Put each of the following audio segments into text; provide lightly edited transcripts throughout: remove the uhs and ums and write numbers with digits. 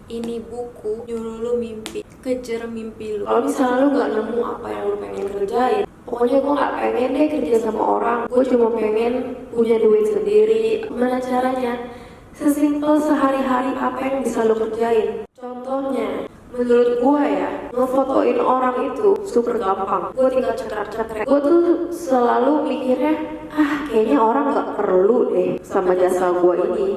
Ini buku nyuruh lu mimpi, kejar mimpi lu. Kalau misalnya lu nggak nemu apa yang lu pengen kerjain, pokoknya gue nggak pengen deh kerja sama orang, gue cuma pengen punya duit sendiri. Gimana caranya? Sesimpel sehari-hari apa yang bisa lo kerjain. Contohnya, menurut gue ya, ngefotoin orang itu super gampang. Gue tinggal cekrek-cekrek. Gue tuh selalu mikirnya, kayaknya orang gak perlu deh sama jasa gue ini.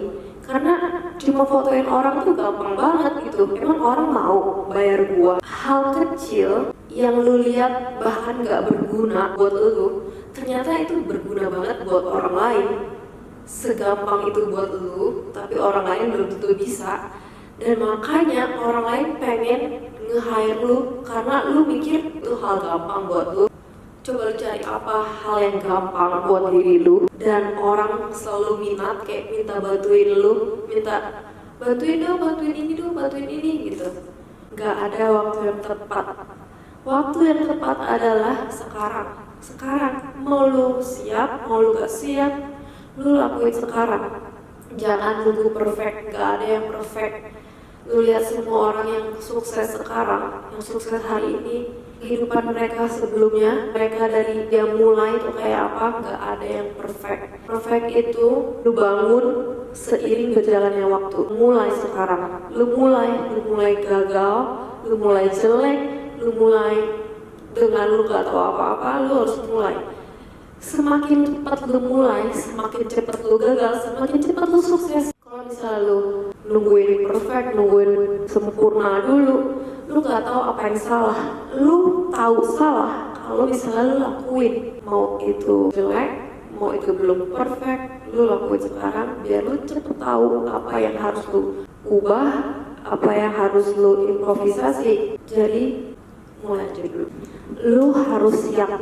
Karena cuma fotoin orang tuh gampang banget gitu. Emang orang mau bayar gue? Hal kecil yang lu lihat bahkan gak berguna buat lu, ternyata itu berguna banget buat orang lain. Segampang itu buat lu, tapi orang lain belum tentu bisa. Dan makanya orang lain pengen nge-hire lu karena lu mikir itu hal gampang buat lu. Coba lu cari apa hal yang gampang buat diri lu, dan orang selalu minat, kayak minta bantuin lu, minta bantuin dong, bantuin ini dong, bantuin ini gitu. Gak ada waktu yang tepat. Waktu yang tepat adalah sekarang. Sekarang mau lu siap, mau lu gak siap, lu lakuin sekarang. Jangan nunggu perfect, gak ada yang perfect. Lu lihat semua orang yang sukses sekarang, yang sukses hari ini, kehidupan mereka sebelumnya, mereka dari dia mulai itu kayak apa, gak ada yang perfect. Perfect itu lu bangun seiring berjalannya waktu. Mulai sekarang, lu mulai gagal, lu mulai jelek, lu mulai dengan lu gak tahu apa-apa, lu harus mulai. Semakin cepat lu mulai, semakin cepat lu gagal, semakin cepat lu sukses. Kalau misalnya lu nungguin perfect, nungguin sempurna dulu, lu gak tahu apa yang salah. Lu tahu salah kalau misalnya lu lakuin. Mau itu jelek, mau itu belum perfect, lu lakuin sekarang biar lu cepet tahu apa yang harus lu ubah, apa yang harus lu improvisasi. Jadi mulai aja dulu. Lu harus siap.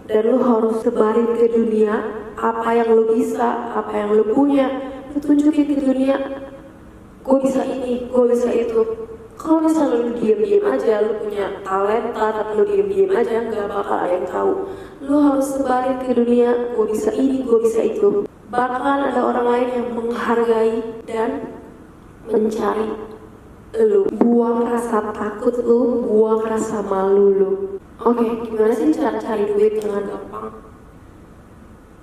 Dan lu harus sebarin ke dunia apa yang lu bisa, apa yang lu punya. Lu tunjukin ke dunia, gue bisa ini, gue bisa itu. Kalau misalnya lu diem-diem aja, lu punya talenta tapi lu diem-diem aja, gak bakal ada yang tahu. Lu harus sebarin ke dunia, gue bisa ini, gue bisa itu. Bakalan ada orang lain yang menghargai dan mencari lu. Buang rasa takut lu, buang rasa malu lu. Oke, gimana sih cara cari duit dengan gampang?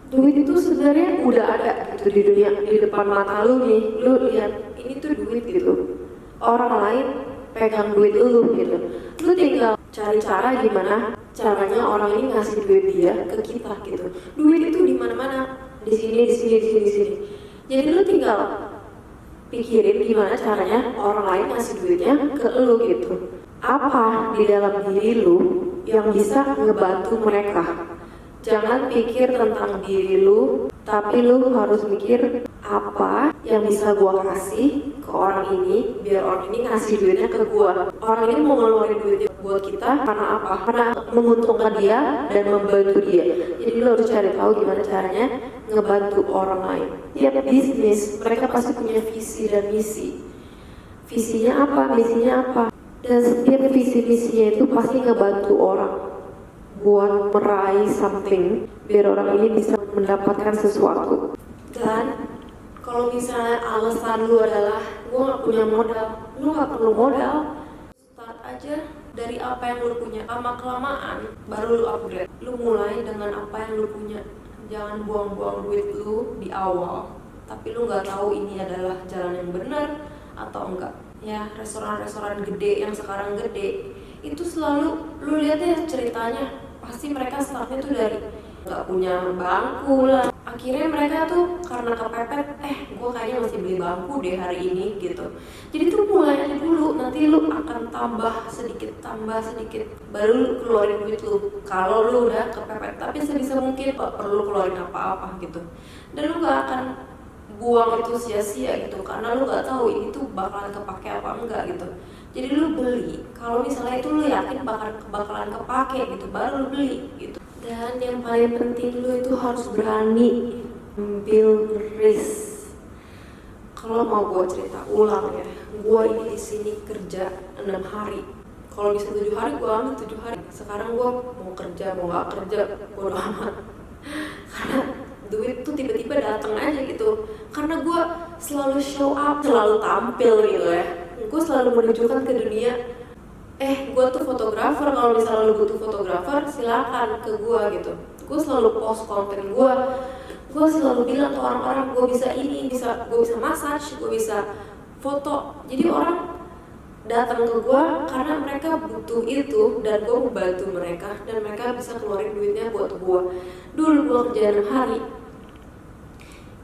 Duit itu sebenarnya udah ada gitu di dunia, di depan mata lu nih. Lu lihat, ini tuh duit gitu. Orang lain pegang duit lu gitu. Lu tinggal cari cara gimana caranya orang ini ngasih duit dia ke kita gitu. Duit itu di mana-mana, di sini. Jadi lu tinggal pikirin gimana caranya orang lain ngasih duitnya ke lu gitu. Apa di dalam diri lu yang bisa ngebantu mereka? Jangan pikir tentang diri lu, tapi lu harus mikir apa yang bisa gua kasih ke orang ini biar orang ini ngasih duitnya ke gua. Orang ini mau ngeluarin duitnya buat kita karena apa? Karena menguntungkan dia dan membantu dia. Jadi lu harus cari tahu gimana caranya ngebantu orang lain. Tiap bisnis mereka pasti punya visi dan misi. Visinya apa? Misinya apa? Dan setiap visi misinya itu pasti ngebantu orang buat meraih something biar orang ini bisa mendapatkan sesuatu. Dan kalau misalnya alasan lu adalah gue gak punya modal, lu gak perlu modal. Start aja dari apa yang lu punya. Lama kelamaan baru lu upgrade. Lu mulai dengan apa yang lu punya. Jangan buang-buang duit lu di awal tapi lu gak tahu ini adalah jalan yang benar atau enggak. Ya, restoran-restoran gede yang sekarang gede itu selalu lu lihat ya ceritanya, pasti mereka startnya tuh dari nggak punya bangku lah. Akhirnya mereka tuh karena kepepet, gue kayaknya masih beli bangku deh hari ini gitu. Jadi tuh mulai aja dulu, nanti lu akan tambah sedikit, baru lu keluarin duit lu. Kalau lu udah kepepet, tapi sebisa mungkin gak perlu keluarin apa-apa gitu. Dan lu gak akan buang itu sia-sia gitu, karena lu gak tahu ini tuh bakalan kepake apa enggak gitu. Jadi lu beli, kalau misalnya itu lu yakin bakalan kepake gitu, baru lu beli gitu. Dan yang paling penting lu itu harus berani ambil risk. Kalau mau gue cerita ulang ya, gue ini di sini kerja 6 hari. Kalau bisa 7 hari gue ambil 7 hari. Sekarang gue mau kerja mau nggak kerja bodo amat. Karena duit tuh tiba-tiba datang aja gitu. Karena gue selalu show up, selalu tampil gitu ya. Gue selalu menunjukkan ke dunia, gue tuh fotografer, kalau misalnya lu butuh fotografer silakan ke gue gitu. Gue selalu post konten gue selalu bilang ke orang-orang gue bisa ini, gue bisa massage, gue bisa foto. Jadi orang datang ke gue karena mereka butuh itu dan gue membantu mereka dan mereka bisa keluarin duitnya buat gue. Dulu gue kerja 6 hari,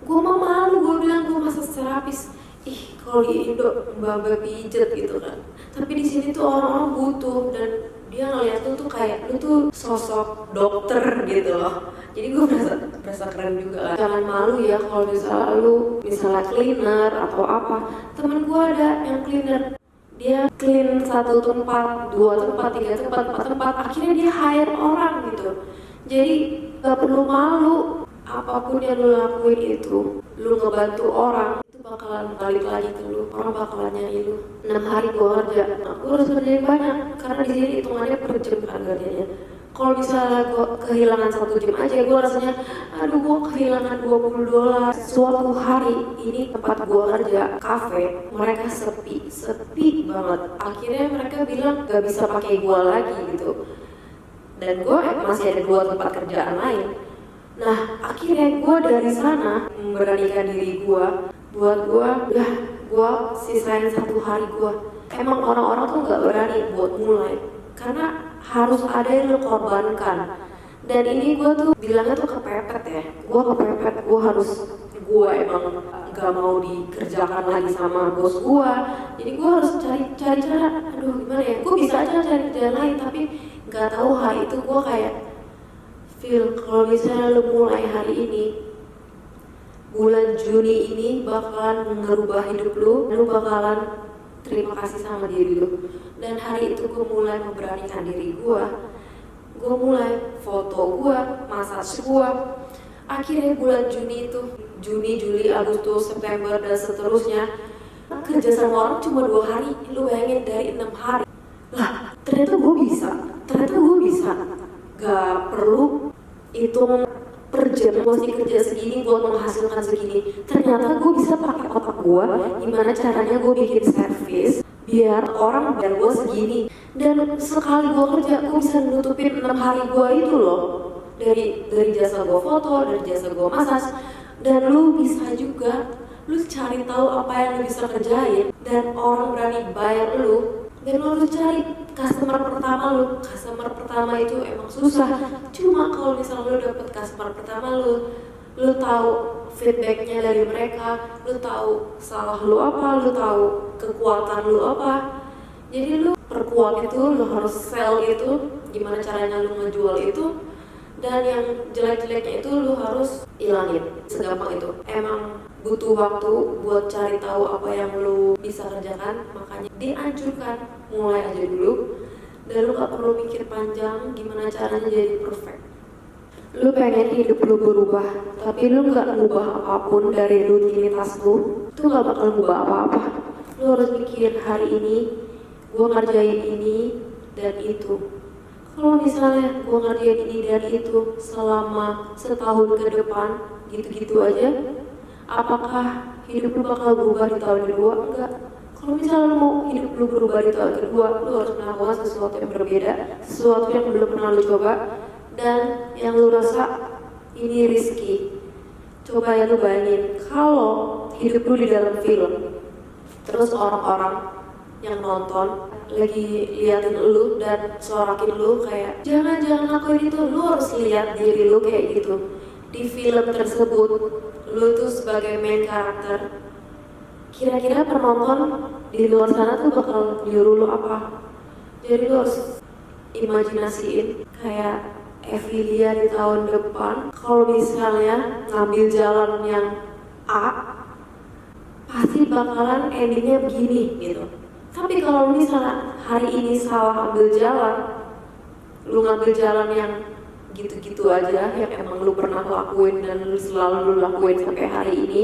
gue mah malu, gue bilang gue massage terapis. Kalau di Indo mbak pijet gitu kan, tapi di sini tuh orang-orang butuh dan dia ngeliat tuh kayak lu tuh sosok dokter gitu loh. Jadi gue berasa keren juga. Jangan malu ya kalau misalnya cleaner atau apa. Temen gue ada yang cleaner, dia clean 1 tempat, 2 tempat, 3 tempat, 4 tempat, akhirnya dia hire orang gitu. Jadi gak perlu malu, apapun yang lu lakuin itu, lu ngebantu orang, itu bakalan balik lagi ke lu, orang bakalan nyari lu. 6 hari gue kerja, gue harus kerjain banyak, karena di sini hitungannya per jam kan kerjanya. Kalau misalnya gue kehilangan 1 jam aja, gue rasanya, aduh gue kehilangan $20. Suatu hari, ini tempat gue kerja, kafe, mereka sepi banget. Akhirnya mereka bilang gak bisa pakai gue lagi gitu. Dan gue masih ada 2 tempat kerjaan lain. Nah, akhirnya gue dari sana memberanikan diri gue, buat gue sisain 1 hari gue. Emang orang-orang tuh gak berani buat mulai, karena harus ada yang lo korbankan. Dan ini gue tuh bilangnya tuh kepepet ya, gue emang gak mau dikerjakan lagi sama bos gue, jadi gue harus cari cara, aduh gimana ya, gue bisa aja cari kerjaan lain, tapi gak tahu hari itu gue kayak feel kalau misalnya lo mulai hari ini, bulan Juni ini bakalan ngerubah hidup lo bakalan terima kasih sama diri lu. Dan hari itu gue mulai memberanikan diri gue mulai foto gue, massage gue. Akhirnya bulan Juni itu, Juni, Juli, Agustus, September dan seterusnya, kerja sama orang cuma 2 hari, lu bayangin dari 6 hari. Lah, ternyata gue bisa. Gak perlu hitung per jam mesti kerja segini buat menghasilkan segini. Ternyata gue bisa pakai otak gue gimana caranya gue bikin servis biar orang bayar gue segini. Dan sekali gue kerja gue bisa nutupin 6 hari gue itu loh, dari jasa gue foto, dari jasa gue massage. Dan lu bisa juga, lu cari tahu apa yang lu bisa kerjain dan orang berani bayar lu. Dan lu harus cari customer pertama itu emang susah. Cuma kalau misalnya lu dapet customer pertama lu tahu feedbacknya dari mereka, lu tahu salah lu apa, lu tahu kekuatan lu apa. Jadi lu perkuat itu, lu harus sell itu, gimana caranya lu ngejual itu. Dan yang jelek-jeleknya itu lu harus ilangin, segampang itu. Emang butuh waktu buat cari tahu apa yang lu bisa kerjakan, makanya dianjurkan mulai aja dulu. Dan lu gak perlu mikir panjang gimana caranya jadi perfect. Lu pengen hidup lu berubah, tapi lu gak ngubah apapun dari rutinitas lu, itu gak bakal ngubah apa-apa. Lu harus mikir hari ini gue ngerjain ini dan itu. Kalau misalnya gue ngerjain ini dan itu selama setahun ke depan gitu-gitu aja, apakah hidup lu bakal berubah di tahun kedua? Enggak. Kalau misalnya lu mau hidup lu berubah di tahun kedua, lu harus melakukan sesuatu yang berbeda, sesuatu yang belum pernah lu coba dan yang lu rasa ini risky. Coba ya lu bayangin kalau hidup lu di dalam film, terus orang-orang yang nonton lagi liatin lu dan sorakin lu kayak jangan lakuin itu, lu harus lihat diri lu kayak gitu di film tersebut. Lu tuh sebagai main karakter, kira-kira penonton di luar sana tuh bakal nyuruh lu apa? Jadi lu harus imajinasiin kayak Evilia di tahun depan kalau misalnya ngambil jalan yang A, pasti bakalan endingnya begini gitu. Tapi kalau misalnya hari ini salah ambil jalan, lu ngambil jalan yang gitu-gitu aja, yang emang lu pernah lakuin dan lu selalu lu lakuin sampai hari ini,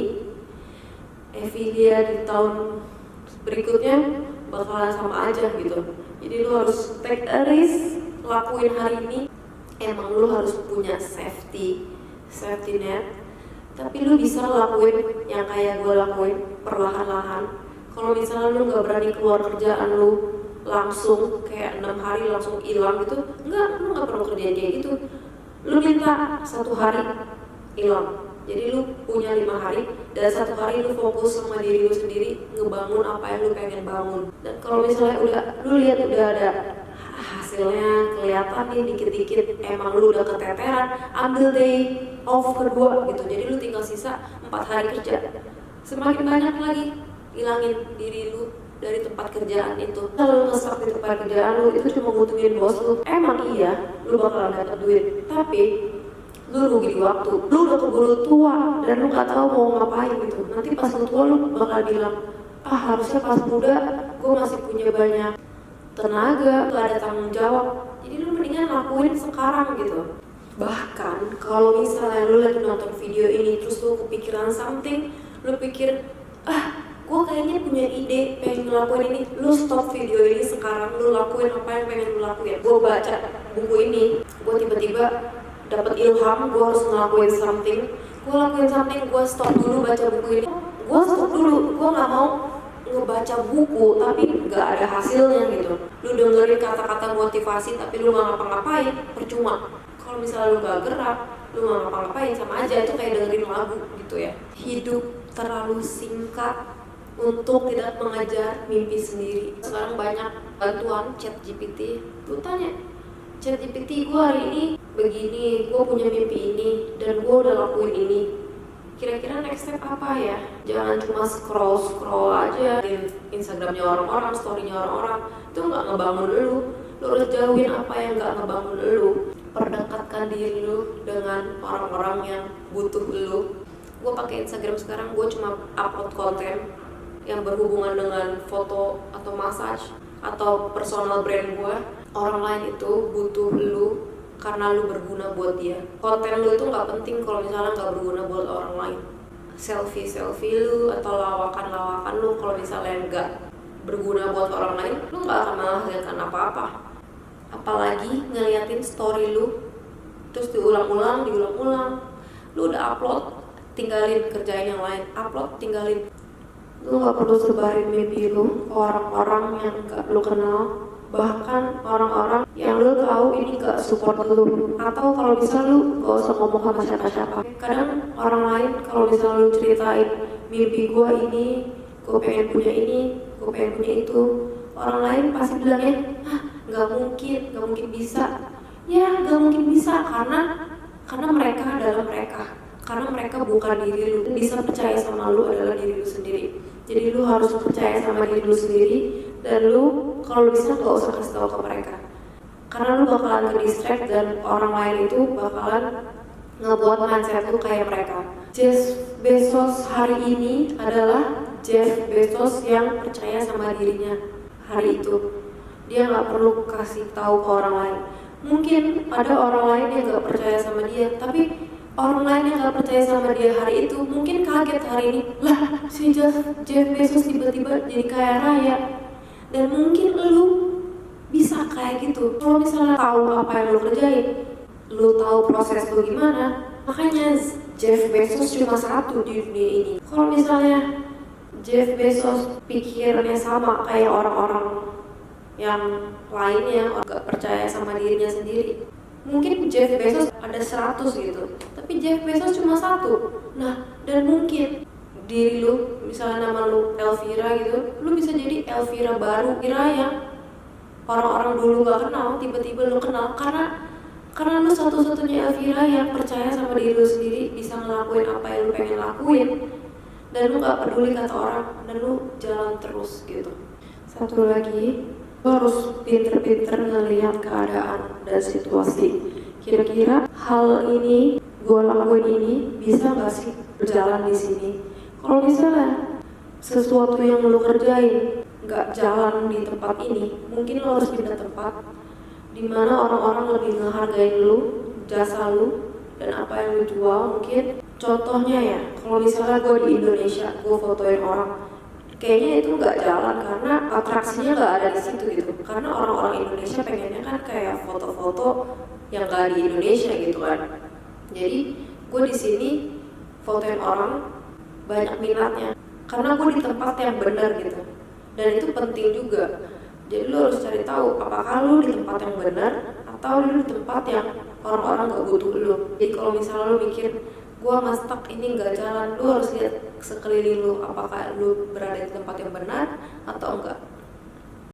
Evilia di tahun berikutnya bakalan sama aja gitu. Jadi lu harus take a risk, lakuin hari ini. Emang lu harus punya safety net tapi lu bisa lakuin yang kayak gue lakuin perlahan-lahan. Kalau misalnya lu nggak berani keluar kerjaan lu langsung kayak 6 hari langsung hilang gitu, lu nggak perlu kerjain kayak gitu. Lu minta 1 hari hilang, jadi lu punya 5 hari dan 1 hari lu fokus sama diri lu sendiri ngebangun apa yang lu pengen bangun. Dan kalau misalnya lu lihat udah ada hasilnya kelihatan nih dikit-dikit, emang lu udah keteteran, ambil day off kedua gitu, jadi lu tinggal sisa 4 hari kerja. Semakin banyak lagi hilangin diri lu dari tempat kerjaan itu. Kalau lu nge-stuck di tempat kerjaan lu itu cuma nguntungin bos lu, emang iya lu bakalan dapat duit, tapi lu rugi di waktu. Lu udah keburu tua dan lu gak tahu mau ngapain gitu. Nanti pas lu tua lu bakal bilang, harusnya pas muda gue masih punya banyak tenaga, gak ada tanggung jawab, jadi lu mendingan lakuin sekarang gitu. Bahkan kalau misalnya lu lagi nonton video ini terus lu kepikiran something, lu pikir gue kayaknya punya ide pengen ngelakuin ini, lu stop video ini sekarang, lu lakuin apa yang pengen lu lakuin. Gue baca buku ini, gue tiba-tiba dapat ilham, gue harus ngelakuin something. Gue lakuin something, gue stop dulu baca buku ini. Gue stop dulu, gue nggak mau ngebaca buku tapi nggak ada hasilnya gitu. Lu dengerin kata-kata motivasi tapi lu nggak ngapa-ngapain, percuma. Kalau misalnya lu nggak gerak, lu nggak ngapa-ngapain, sama aja itu kayak dengerin lagu gitu ya. Hidup terlalu singkat untuk tidak mengejar mimpi sendiri. Sekarang banyak bantuan ChatGPT. Lu tanya, ChatGPT gue hari ini begini, gue punya mimpi ini dan gue udah lakuin ini, kira-kira next step apa ya? Jangan cuma scroll aja di Instagramnya orang-orang, storynya orang-orang, itu nggak ngebangun lu. Lu harus jauhin apa yang nggak ngebangun lu. Perdekatkan diri lu dengan orang-orang yang butuh lu. Gue pakai Instagram sekarang, gue cuma upload konten yang berhubungan dengan foto atau massage atau personal brand gue. Orang lain itu butuh lu karena lu berguna buat dia. Konten lu itu nggak penting kalau misalnya nggak berguna buat orang lain. Selfie lu atau lawakan lu kalau misalnya nggak berguna buat orang lain, lu nggak akan menghasilkan apa-apa. Apalagi ngeliatin story lu terus diulang-ulang. Lu udah upload, tinggalin, kerjain yang lain. Upload, tinggalin. Lu gak perlu sebarin mimpi lu ke orang-orang yang gak lu kenal, bahkan orang-orang yang lu tahu ini gak support lu. Atau kalau bisa lu gak usah ngomong sama siapa-siapa. Kadang orang lain kalau misalnya lu ceritain mimpi gue ini, gue pengen punya ini, gue pengen punya itu, orang lain pasti bilangnya gak mungkin bisa. Ya gak mungkin bisa karena mereka adalah mereka. Karena mereka bukan diri lu. Bisa percaya sama lu adalah diri lu sendiri. Jadi lu harus percaya sama diri lu sendiri, dan lu kalau bisa gak usah kasih tahu ke mereka. Karena lu bakalan ke-distract dan orang lain itu bakalan ngebuat mindset lu kayak mereka. Jeff Bezos hari ini adalah Jeff Bezos yang percaya sama dirinya hari itu. Dia gak perlu kasih tahu ke orang lain. Mungkin ada orang lain yang gak percaya sama dia, tapi orang lain yang gak percaya sama dia hari itu mungkin kaget hari ini, lah si Jeff Bezos tiba-tiba jadi kaya raya. Dan mungkin lu bisa kayak gitu kalau misalnya tahu apa yang lu kerjain, lu tahu proses lu gimana. Makanya Jeff Bezos cuma satu di dunia ini. Kalau misalnya Jeff Bezos pikirnya sama kayak orang-orang yang lainnya, gak percaya sama dirinya sendiri, mungkin Jeff Bezos ada 100 gitu, tapi Jeff Bezos cuma 1. Nah, dan mungkin diri lu, misalnya nama lu Elvira gitu, lu bisa jadi Elvira baru, Elvira yang orang-orang dulu gak kenal, tiba-tiba lu kenal karena lu satu-satunya Elvira yang percaya sama diri lu sendiri, bisa ngelakuin apa yang lu pengen lakuin, dan lu gak peduli kata orang, dan lu jalan terus gitu. Satu lagi, lu harus pinter-pinter ngelihat keadaan dan situasi. Kira-kira hal ini, gue lakuin ini, bisa gak sih berjalan di sini? Kalau misalnya sesuatu yang lu kerjain gak jalan di tempat ini, mungkin lu harus pindah tempat dimana orang-orang lebih ngehargain lu, jasa lu, dan apa yang lu jual. Mungkin contohnya ya, kalau misalnya gue di Indonesia, gue fotoin orang, kayaknya itu nggak jalan karena atraksinya nggak ada di situ gitu. Karena orang-orang Indonesia pengennya kan kayak foto-foto yang nggak di Indonesia gitu kan. Jadi gue di sini fotoin orang banyak minatnya, karena gue di tempat yang benar gitu. Dan itu penting juga. Jadi lu harus cari tahu apakah lu di tempat yang benar atau lu di tempat yang orang-orang gak butuh lu. Jadi kalau misalnya lu mikir gua nggak stuck, ini nggak jalan, lu harus lihat sekeliling lu apakah lu berada di tempat yang benar atau enggak.